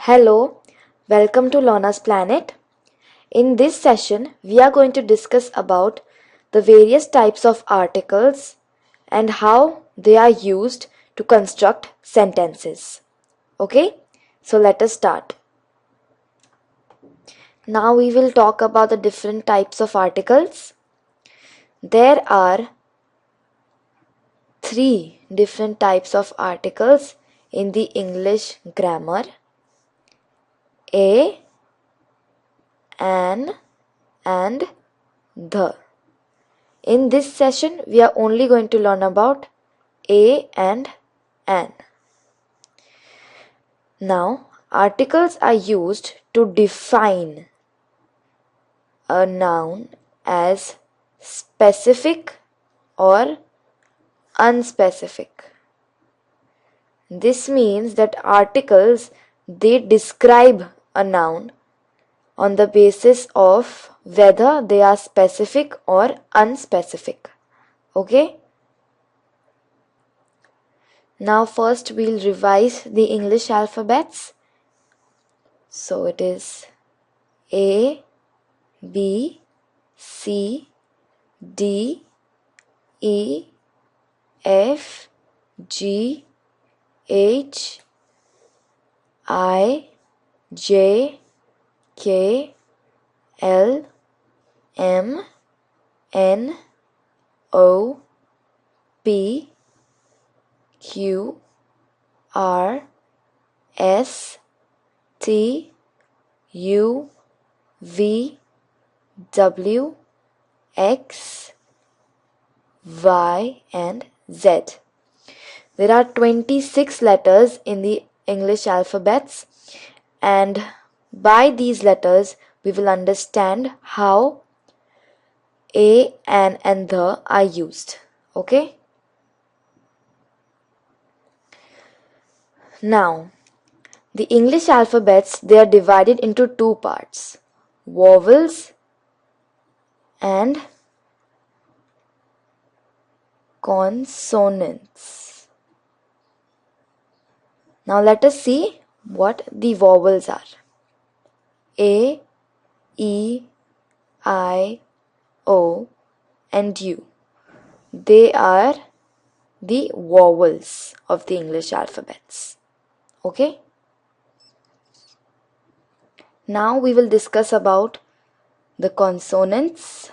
Hello, welcome to Lorna's Planet. In this session, we are going to discuss about the various types of articles and how they are used to construct sentences. Okay, so let us start. Now we will talk about the different types of articles. There are 3 different types of articles in the English grammar: a, an, and the. In this session, we are only going to learn about a and an. Now, articles are used to define a noun as specific or unspecific. This means that articles, they describe a noun on the basis of whether they are specific or unspecific. Okay? Now first we'll revise the English alphabets. So it is A, B, C, D, E, F, G, H, I, J, K, L, M, N, O, P, Q, R, S, T, U, V, W, X, Y, and Z. There are 26 letters in the English alphabets, and by these letters we will understand how a, an, and the are used. Okay? Now, the English alphabets, they are divided into 2 parts: vowels and consonants. Now let us see what the vowels are. A, E, I, O, and U. They are the vowels of the English alphabets. Okay? Now we will discuss about the consonants.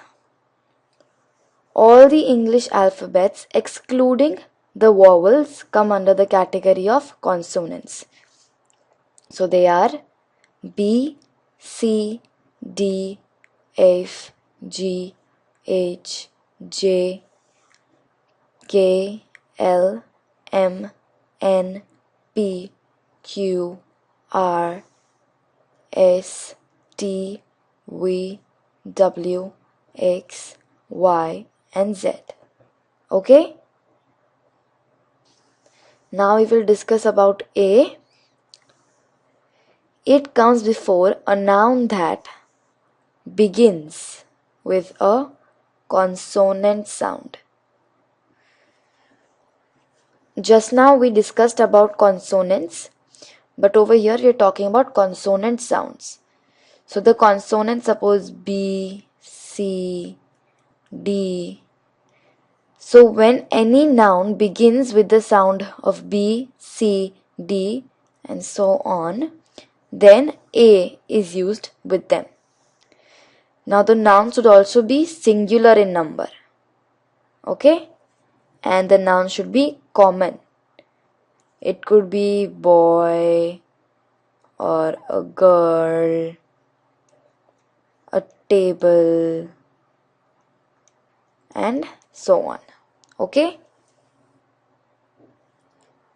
All the English alphabets excluding the vowels come under the category of consonants. So they are B, C, D, F, G, H, J, K, L, M, N, P, Q, R, S, T, V, W, X, Y, and Z. Okay? Now we will discuss about A. It comes before a noun that begins with a consonant sound. Just now we discussed about consonants, but over here we are talking about consonant sounds. So the consonants, suppose B, C, D. So when any noun begins with the sound of B, C, D, and so on, then A is used with them. Now the noun should also be singular in number. Okay? And the noun should be common. It could be boy or a girl, a table, and so on. Okay?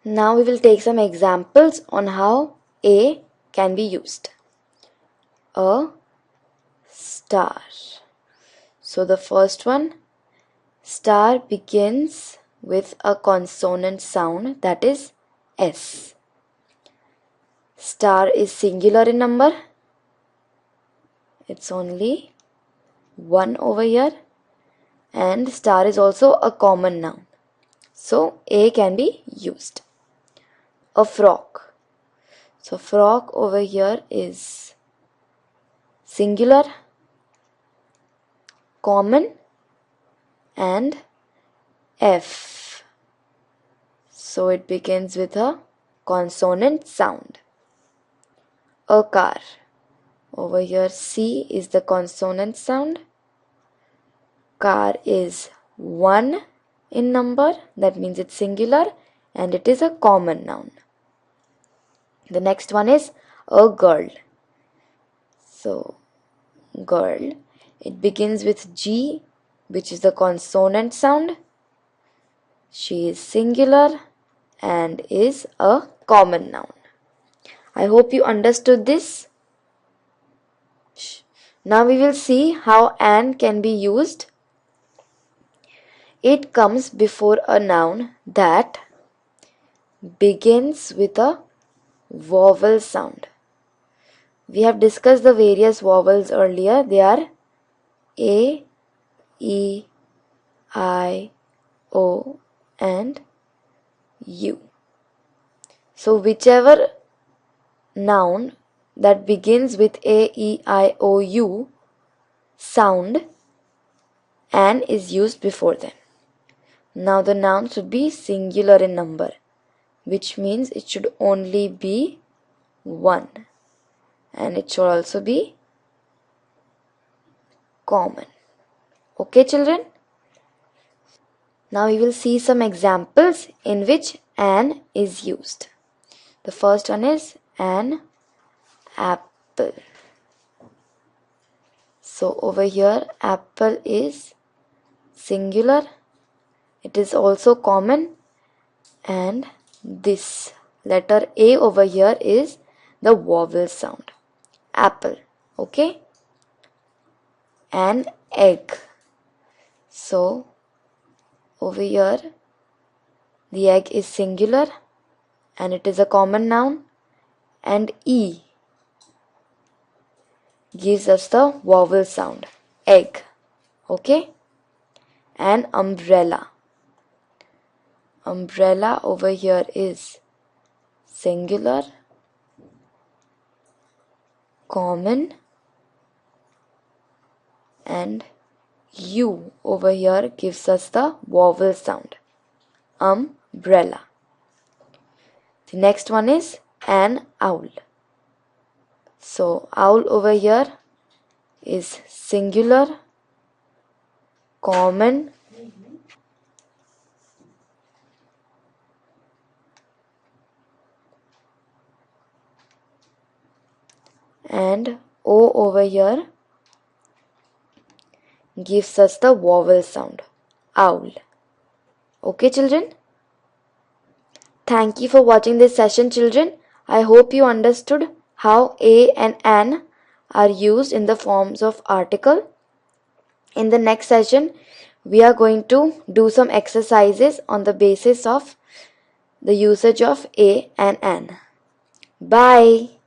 Now we will take some examples on how A can be used. A star. So the first one, star begins with a consonant sound, that is S. Star is singular in number. It's only 1 over here. And star is also a common noun. So A can be used. A frog. So frog over here is singular, common, and F. So it begins with a consonant sound. A car. Over here C is the consonant sound. Car is 1 in number, that means it's singular and it is a common noun. The next one is a girl. So girl, it begins with G, which is the consonant sound. She is singular and is a common noun. I hope you understood this. Now we will see how an can be used. It comes before a noun that begins with a vowel sound. We have discussed the various vowels earlier. They are A, E, I, O and U. So whichever noun that begins with A, E, I, O, U sound, an is used before them. Now the noun should be singular in number, which means it should only be 1, and it should also be common. Okay children? Now we will see some examples in which an is used. The first one is an apple. So over here apple is singular, it is also common, and this letter A over here is the vowel sound. Apple. Okay? An egg. So over here the egg is singular and it is a common noun, and E gives us the vowel sound. Egg. Okay? An umbrella. Umbrella over here is singular, common, and U over here gives us the vowel sound. Umbrella. The next one is an owl. So owl over here is singular, common, and O over here gives us the vowel sound. Owl. Okay children? Thank you for watching this session children. I hope you understood how a and an are used in the forms of article. In the next session, we are going to do some exercises on the basis of the usage of a and an. Bye.